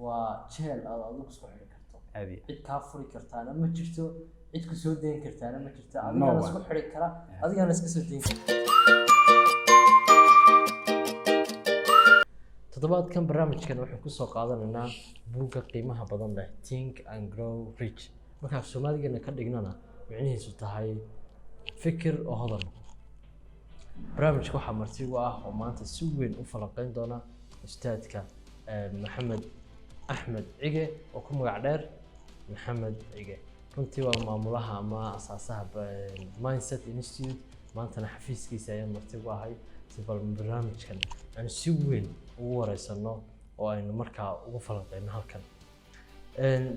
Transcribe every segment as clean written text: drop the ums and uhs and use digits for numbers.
waa jeel aad adigu isku xidhi karto هذه cid kaa furi kartaana ma jirto cid ku soo deyn kartaana ma jirto No adiga la one. isku xidhi kara adiga la iska soo deyn kara toddobaadkan barnaamijkan waxaan ku soo qaadanaynaa buugga qiimaha badan leh Think and Grow Rich marka Soomaaligeena ka dhignana micnihiisu tahay fikir oo hodan barnaamijka waxaa marti u ah oo maanta si weyn u falanqeyn doona ustaadka Maxamed Axmed Cige oo ku magac dheer Maxamed Cige runtii waa maamulaha ama asaasaha Mindset Institute maantana xafiiskiisa ayaan marti u ahay si bal barnaamijkan aan si weyn ugu wareysano oo aynu markaa ugu falanqeyno halkan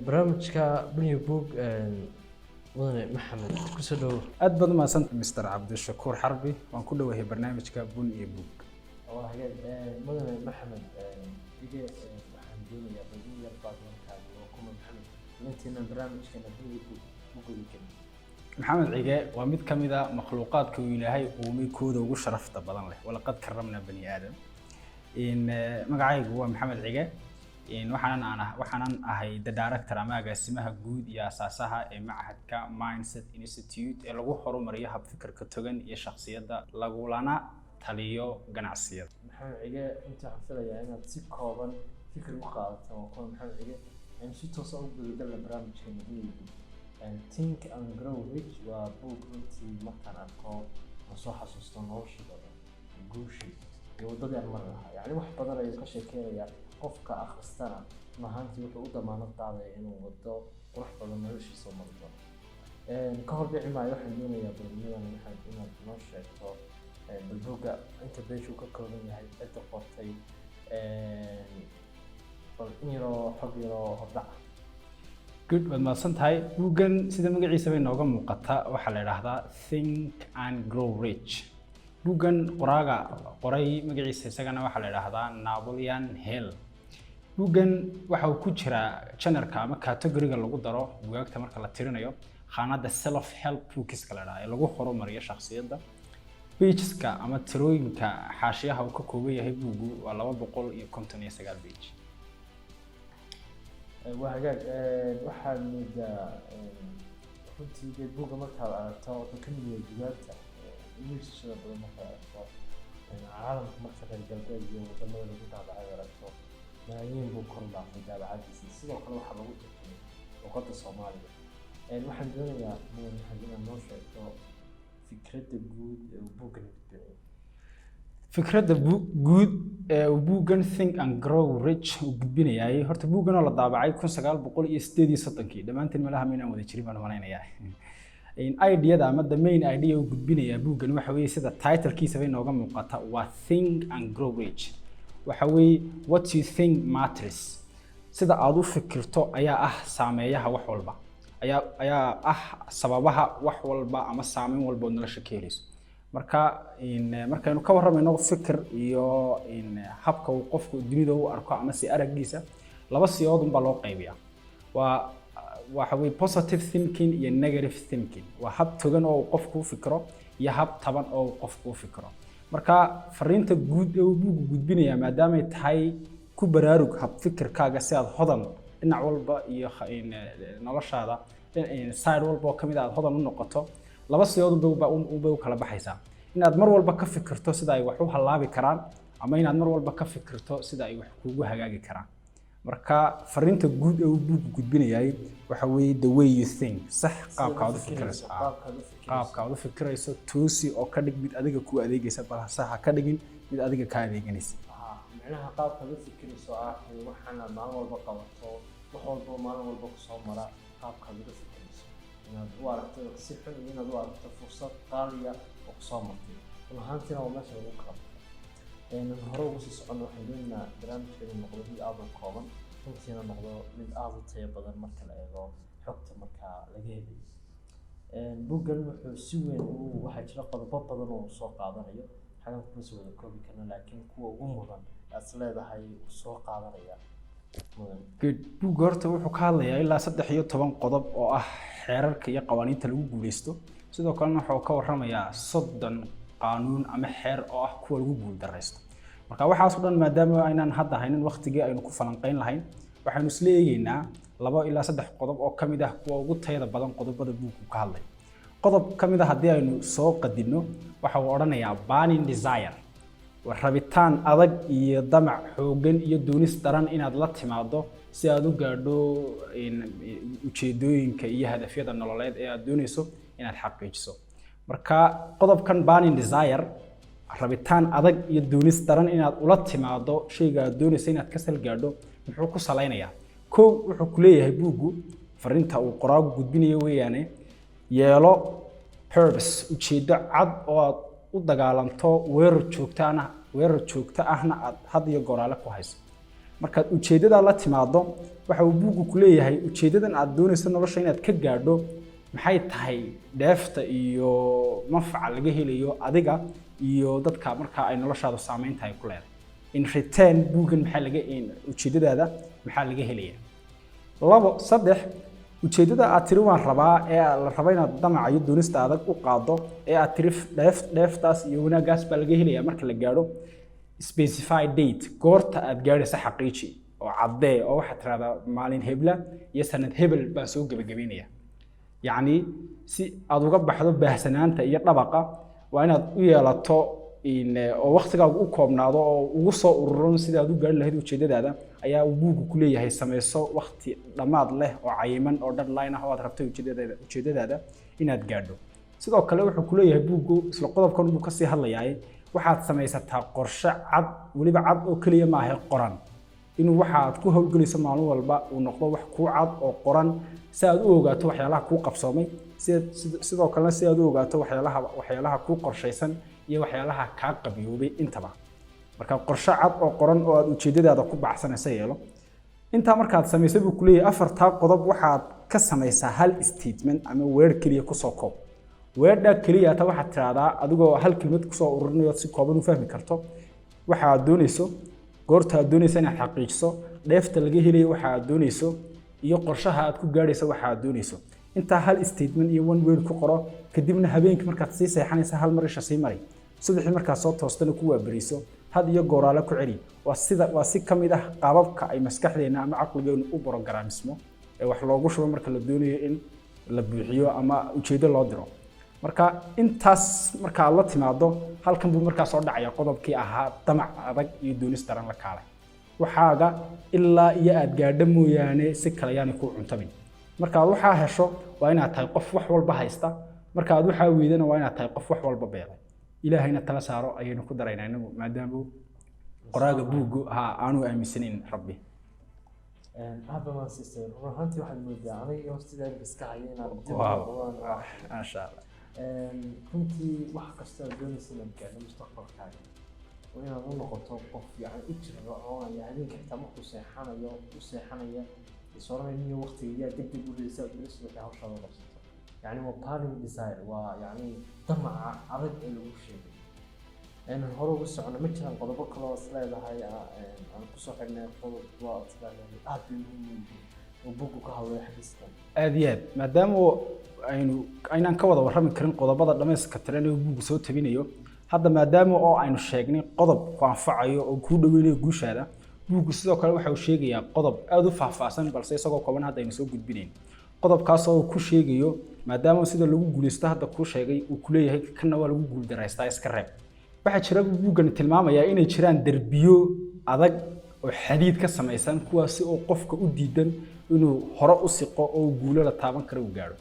barnaamijka Bunny Book mudane Maxamed ku soo dhaw aad baad mahadsan Mr. Cabdishakuur Xarbi waan ku dhawahay barnaamijka Bunny Book oo hagaag mudane Maxamed Cige waxaan doonayaa badii yar baad markaa oo kuma Maxamed intiina barnaamijkan Bunny Book ugu gudbin maxamed cige waa mid ka mid ah makhluuqaadka uu Ilaahay uumay kooda ugu sharafta badan leh walaqad karamna bani aadam magacaygu waa Maxamed Cige waxaanan ahay the director ama agaasimaha guud iyo asaasaha ee macahadka Mindset Institute ee lagu horumariyo hab fikirka togan iyo shakhsiyadda lagulana taliyo ganacsiyada Maxamed Cige inta waxaan filayaa inaad si kooban fikir u qaadato oo kuma Maxamed Cige si toos ah u gudbin barnaamijkan Bunny Book Think and Grow Rich waa buug runtii markaan arko aan soo xasuusto noloshooda guushii iyo waddadii aan mar lahaa yacni wax badan ayuu ka sheekeynayaa qofka akhristana mahaantii wuxuu u damaanad qaadaya inuu waddo qurux badan noloshiisa u mari doono ka hor dhici maayo waxaan doonayaa barnaamijyadan waxaad inaad noo sheegto bal buugga inta beeshuu ka kooban yahay cidda qortay bal in yaroo xog yaroo hordhac good waad mahadsan tahay buuggan sida magaciisa bay nooga muuqata waxaa la yidhaahdaa Think and Grow Rich buuggan qoraaga qoray magaciisa isagana waxaa la yidhaahdaa Napoleon Hill buuggan waxa uu ku jiraa channelka ama category-ga lagu daro buugaagta marka la tirinayo khaanada self help books la yiraahdo ee lagu horumariyo shakhsiyadda pageska ama tirooyinka xaashiyaha uu ka kooban yahay buuggu waa 259 page وهاجاك واحد من runtii buugga markaad aragto wuxuu ka mid yahay buugaagta wiilashada badan markaad aragto caalamka marka reer galbeed iyo wadamada lagu daabacay aragto malaayiin buu kor u dhaafay daabacadiisa sidoo kale waxaa lagu tartamay luqadda Soomaaliga waxaan doonayaa inaad noo sheegto fikradda guud ee uu buuggan bixiyay fikradda guud ee uu buuggan Think and Grow Rich uu gudbinayay horta buuggan oo la daabacay 1938 dhamaantiin malaha inaan wada jirin baan maleynayaa idea ama the main idea uu gudbinaya buuggan waxa weeye sida title-kiisa bay nooga muuqata waa Think and Grow Rich waxa weeye what you think matters sida aad u fikirto ayaa ah saameeyaha wax walba ayaa ah sababaha wax walba ama saameyn walba oo nolosha ka helayso markaynu ka warramayno fikir iyo habka uu qofku dunida u arko ama si aragiisa laba siyood baa loo qaybiyaa waxa weeye positive thinking iyo negative thinking waa hab togan oo qofku u fikiro iyo hab taban oo qofku u fikiro marka fariinta guud ee uu buuggu gudbinaya maadaama ay tahay ku baraarug hab fikirkaaga si aad hodan dhinac walba iyo noloshaada side walba oo kamid ah aad hodan u noqoto laba siyood bay u kala baxaysaa inaad mar walba ka fikirto sida ay wax u halaabi karaan ama inaad mar walba ka fikirto sida ay wax kugu hagaagi karaan marka fariinta guud ee uu buuggu gudbinayay waxa weeye the way you think sax qaabkaad u fikirayso toosi oo ka dhig mid adiga ku adeegaysa bal sax ka dhigin mid adiga ka adeeganaysa macnaha qaabkaad u fikirayso waxaana maalin walba qabato wax walba maalin walba ku soo mara qaabkaad u fikirayso inaad u aragto si xun inaad u aragto fursad qaaliya oo ku soo martay ahaantina waa meesha lagu kala hore ugu sii socon waxaan doonaynaa barnaamijkeenu noqdo mid aad u kooban runtiina noqdo mid aad u tayo badan marka la eego xogta markaa laga helayo buuggan wuxuu si weyn waxaa jira qodobo badan oo soo qaadanayo xagan kuma soo wada koobi karna laakiin kuwa ugu mudan aad leedahay uu soo qaadanaya buugga horta wuxuu ka hadlayaa ilaa 13 qodob oo ah xeerarka iyo qawaaniinta lagu guuleysto sidoo kalena wuxuu ka warramayaa 30 qaanuun ama xeer oo ah kuwa lagu guul dareysto marka waxaas oo dhan maadaama aynaan hadda haynin waqtigii aynu ku falanqeyn lahayn waxaanu isla eegaynaa 2 ilaa 3 qodob oo kamid ah kuwa ugu tayada badan qodobada buugku ka hadlay qodob kamid ah haddii aynu soo qadino waxa uu odhanayaa burning desire rabitaan adag iyo damac xoogan iyo doonis daran inaad la timaado si aad u gaadho ujeedooyinka iyo hadafyada nololeed ee aad doonayso inaad xaqiijiso marka qodobkan burning desire rabitaan adag iyo doonis daran inaad ula timaado shayga aad doonayso inaad ka sal gaadho muxuu ku salaynayaa kow wuxuu ku leeyahay buuggu fariinta uu qoraagu gudbinayo weeyaane yeelo purpose ujeedo cad oo aad u dagaalanto weerar joogto ahna aad had iyo goraale ku hayso markaad ujeedada la timaado waxa uu buuggu ku leeyahay ujeedadan aad doonayso nolosha inaad ka gaadho maxay tahay dheefta iyo manfaca laga helayo adiga iyo dadka marka ay noloshaadu saameyntahay ku leedahay in return buuggan ujeedadaada maxaa laga helaya 2 3 ujeedada aad tiri waan rabaa ee la rabo inaad damac iyo doonista adag u qaado ee aad tiri dheeftaas iyo wanaagaas baa laga helaya marka la gaadho specify date goorta aad gaadhaysa xaqiiji oo caddee oo waxaad tiraahdaa maalin hebla iyo sanad hebel baan soo gabagabeynaya yacni si aad uga baxdo baahsanaanta iyo dhabaqa waa inaad u yeelato oo waqtigaagu u koobnaado oo ugu soo ururon sida aad u gaari lahayd ujeedadaada ayaa uu buuggu ku leeyahay samayso waqti dhammaad leh oo cayiman oo deadline ah oo aad rabto ujeedadaada inaad gaadho sidoo kale wuxuu ku leeyahay buuggu isla qodobkan uu ka sii hadlayaa waxaad samaysataa qorshe cad waliba cad oo kaliya ma aha qoran inuu waxaad ku hawlgelayso maalin walba uu noqdo wax ku cad oo qoran si aad u ogaato waxyaalaha ku qabsoomay sidoo kale si aad u ogaato waxyaalaha ku qorshaysan iyo waxyaalaha ka qabiyoobay intaba marka qorshe cad oo qoran oo aad ujeedadaada ku baxsanaysa yeelo inta markaad sameysay buu ku leeyahay 4 qodob waxaad ka samaysaa hal statement ama word kaliya ku soo koob wordda kaliya ta waxaad tiraahdaa adigoo hal kelmad ku soo ururinayo si kooban u fahmi karto waxa aad doonayso goorta aad doonayso inaad xaqiijiso dheefta laga helayo waxa aad doonayso iyo qorshaha aad ku gaadhayso waxa aad doonayso inta hal statement iyo one word ku qoro kadibna habeenkii markaad sii seexanaysa hal mar isha sii mari subaxii markaad soo toostana ku waabariso had iyo gooraale ku celi waa si kamid ah qaababka ay maskaxdeena ama caqligeenu u programismo ee wax loogu shubo marka la doonayo in la buuxiyo ama ujeedo loo diro marka intaas marka la timaado halkan buu markaa soo dhacaya qodobkii ahaa damac adag iyo doonis daran la kaalay waxaaga ilaa iyo aad gaadho mooyaane si kale yaani ku cuntamin marka waxa hesho waa inaad tahay qof wax walba haysta marka aad waxa weydana waa inaad tahay qof wax walba beelay ilaahayna tala saaro ayaynu ku daraynaa inagu maadaama qoraaga buuggu aanu aaminsanayn rabbi هذا ما سيستم روحانتي واحد من الدعاني وستدعي بسكعي أنا ما شاء الله كنت واحد كستر دوني سنة كان مستقبل كان وأنا أقول نقطة وقف يعني إجرا يعني كنت مخو سيحانا يوم وسيحانا يا صار مني وقت يا دب يقول لي سوي بالنسبة لهاو شغلة بسيطة يعني هو بارين ديزاير ويعني طمع عرض الوشي أنا هرو بس أنا مثلاً قضبة خلاص لا هاي أنا كسر حنا قضبة وقت يعني أدي وبوكو كهوى حديثنا أديات ما دام aynan ka wada warrami karin qodobada dhameyska tiran ee buuggu soo tabinayo hadda maadaama oo aynu sheegnay qodob ku anfacayo oo ku dhaweynayo guushaada buuggu sidoo kale waxa uu sheegayaa qodob aad u faahfaahsan balse isagoo kooban hadda aynu soo gudbinayn qodobkaas oo ku sheegayo maadaama sida lagu guuleysto hadda ku sheegay uu ku leeyahay kana waa lagu guul dareystaa iska reeb waxa jira buuggan tilmaamaya inay jiraan darbiyo adag oo xadiid ka samaysan kuwaas oo qofka u diidan inuu hore u siqo oo guulo la taaban karo u gaaro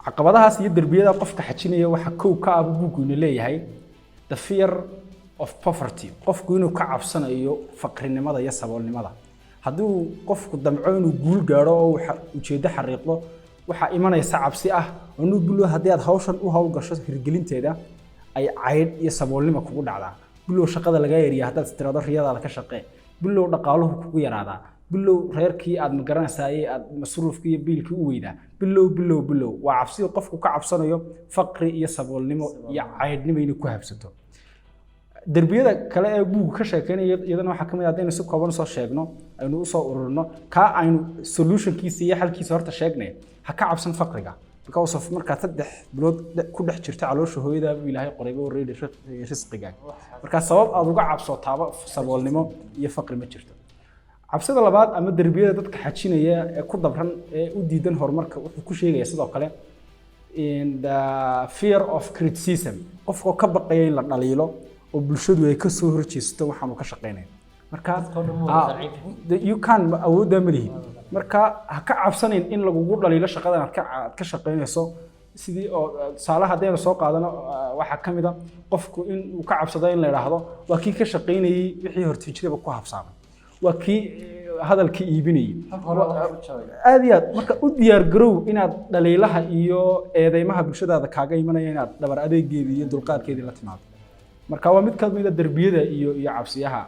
caqabadahaas iyo darbiyada qofka xajinaya waxa koow ka ah buuggu leeyahay the fear of poverty qofku inuu ka cabsanayo faqrinimada iyo saboolnimada hadduu qofku damco inuu guul gaaro oo ujeedo xariiqdo waxa imanaysa cabsi ah inuu bilo haddii aad hawshan u hawlgasho hirgelinteeda ay cayd iyo saboolnimo kugu dhacdaa bilo shaqada laga yeeriyo haddaad tirado riyadaada ka shaqee bilo dhaqaaluhu kugu yaraadaa bilow reerkii aad magaranaysaay aad masruufkii iyo biilkii u weydaa bilow waa cabsi qofku ka cabsanayo faqri iyo saboolnimo iyo caydnimo inay ku habsato darbiyada kale ee buugga ka sheekeynaya iyadana waxa kamid ah hadaynu si kooban soo sheegno aynu u soo ururino ka aynu solutionkiisa iyo xalkiisa horta sheegnay ha ka cabsan faqriga because of marka 3 bilood ku dhex jirta caloosha hooyada Ilaahay qorayba oo reeday risqiga marka sabab aad uga cabsotaaba saboolnimo iyo faqri ma jirto cabsida labaad ama darbiyada dadka xajinaya ee ku dabran ee u diidan horumarka wuxuu ku sheegaya sidoo kale in the fear of criticism qofka ka baqaya in la dhaliilo oo bulshadu ay ka soo horjeesto waxaan uu ka shaqeynayo marka you can awooda malihi marka ha ka cabsanin in lagugu dhaliilo shaqadan aad ka shaqeynayso sidii oo saalaha hadayna soo qaadano waxa kamid ah qofku in uu ka cabsado in la yiraahdo waa kii ka shaqeynayay wixii hortiijada ku habsaamay waa kii hadalka iibinayay aad iyo aad marka u diyaar garow inaad dhaliilaha iyo eedeymaha bulshadaada kaaga imanaya inaad dhabar adeegeedii iyo dulqaadkeedii la timaado marka waa mid ka mid ah darbiyada iyo cabsiyaha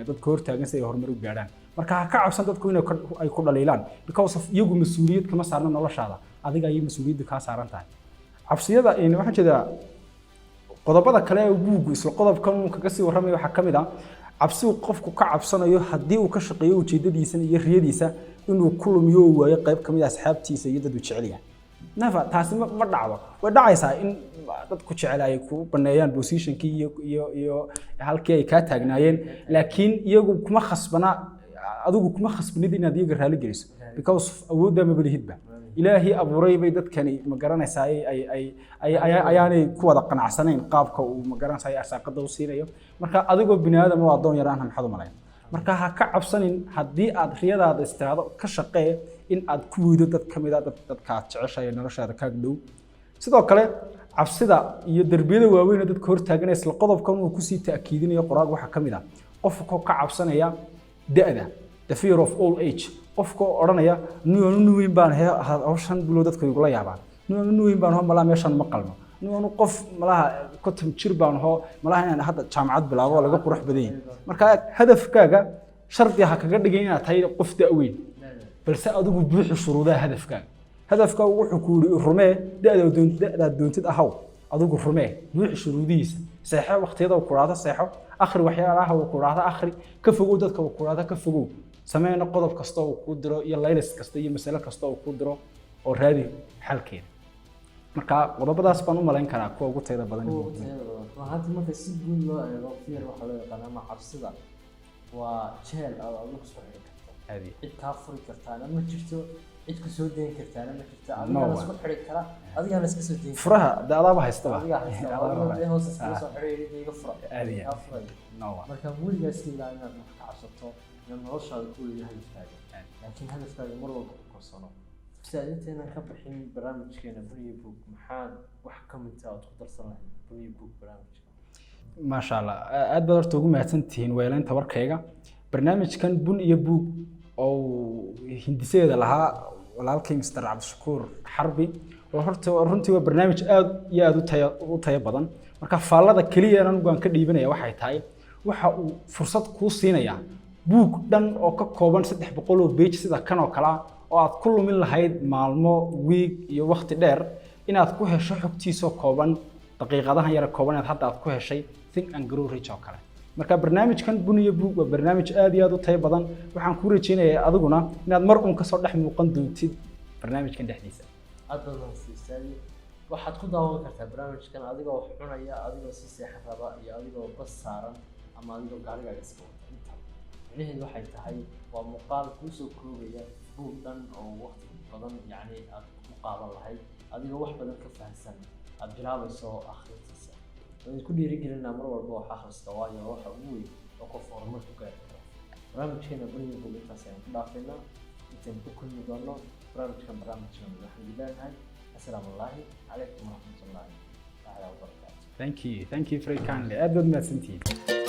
dadka hortaagan si ay horumar u gaadhaan marka ha ka cabsan dadku in ay ku dhaliilaan because of iyagu mas'uuliyad kama saarna noloshaada adiga ay mas'uuliyad ka saaran tahay cabsiyada waxaan jeedaa qodobada kale ee buugu isla qodobkan uu kaga sii warramay waxa kamid ah cabsi uu qofku ka cabsanayo haddii uu ka shaqeeyo ujeedadiisa iyo riyadiisa inuu ku lumiyo waayo qayb kamid ah asxaabtiisa iyo dad uu jecel yahay nafa taasi ma dhacdo way dhacaysaa in dadku jecel ay ku baneeyaan positionkii iyo halkii ay ka taagnaayeen laakiin iyagu kuma khasbana adigu kuma khasbanid inaad iyaga raali geliso because awoodda ma balihidba ilaahi abuuray bay dadkani ma garanaysaa ayaanay ku wada qanacsanayn qaabka uu ma garanaysaa arsaaqada u siinayo marka adigoo bini aadam oo adoon yaraan maxad u malayn marka ha ka cabsanin haddii aad riyadaada istiraado ka shaqee in aad ku weydo dad kamid ah dadka aad jeceshahay noloshaada ka dhow sidoo kale cabsida iyo darbiyada waaweyn ee dadka hortaagan isla qodobkan uu ku sii taakiidinayo qoraag waxa kamid ah qofka ka cabsanaya da'da the fear of old age qofka oranaya nin weyn baan hawshan bulo dadka igu la yaabaan nin weyn baan hoo malaa meeshan ma qalmo nin qof malaha konton jir baan hoo malaha inaan hadda jaamacad bilaabo laga qurux badan yahay marka hadafkaaga shardi ha kaga dhigay inaad tahay qof da'weyn balse adigu buuxi shuruudaha hadafkaaga wuxuu ku yiri rumee da'da doontid ahaw adigu rumee buuxi shuruudihiisa saxo waqtiyada ku raada saxo akhri waxyaalaha uu ku raada akhri ka fogow dadka uu ku raada ka fogow sameeyna qodob kasta oo ku diro iyo laylis kasta iyo mas'ala kasta oo ku diro oo raadi xalkeeda marka qodobadaas baan u malayn karaa kuwa ugu tayada badan hadda marka si guud loo eego fear waxa loo yaqaan ama cabsida waa jeel aad adigu soo xiri karto cid ka furi kartaana ma jirto cid ku soo deyn kartaana ma jirto adiga la isku xiri kara adiga la iska soo deyn furaha daadaba haystaba adiga hoos iska soo xiri iga fura marka weligaas ilaa inaad ka cabsato noloshaada ku leeyahay laakiin hadafkaaga mar walba ku korsano sidaad intaynan ka bixin barnaamijkeena Bunny Book maxaa wax ka mid ah ku darsan lahayd Bunny Book barnaamijka maasha Allah aad baad horta ugu mahadsantihiin weelaynta warkayga barnaamijkan Bunny Book oo hindiseeda lahaa walaalkay Mr. Cabdishakuur Xarbi oo horta runtii waa barnaamij aad iyo aad u tayo badan marka faallada kaliya aan ka dhiibanaya waxay tahay waxa uu fursad ku siinayaa buug dhan oo ka kooban 300 oo page sida kan oo kala oo aad ku lumin lahayd maalmo week iyo waqti dheer inaad ku hesho xogtiisa kooban daqiiqadahan yar kooban hadda aad ku heshay think and grow rich oo kale marka barnaamijkan Bunny Book waa barnaamij aad iyo aad u tayo badan waxaan ku rajeynayaa adiguna inaad mar uun ka soo dhex muuqan doontid barnaamijkan dhexdiisa aad badan siisaay waxaad ku daawan kartaa barnaamijkan adigoo wax cunaya adigoo si seexan raba iyo adigoo bas saaran ama adigoo gaarigaaga iska wata micnaheedu waxay tahay waa muuqaal kuu soo koobaya buug dhan oo waqti badan yacni aad ku qaadan lahayd adigoo wax badan ka fahamsan aad bilaabayso akhrintiisa waan ku dhiirigelinaa mar walba wax akhrista waayo waxa ugu weyn oo qof horumar ku gaari karo barnaamijkeena Bunny Book intaas ayaan ku dhaafaynaa intaan ku kulmi doono barnaamijkan waxaan leeyahay assalaamu calaykum waraxmatullaahi wa barakaatuh thank you very kindly aad baad mahadsantihiin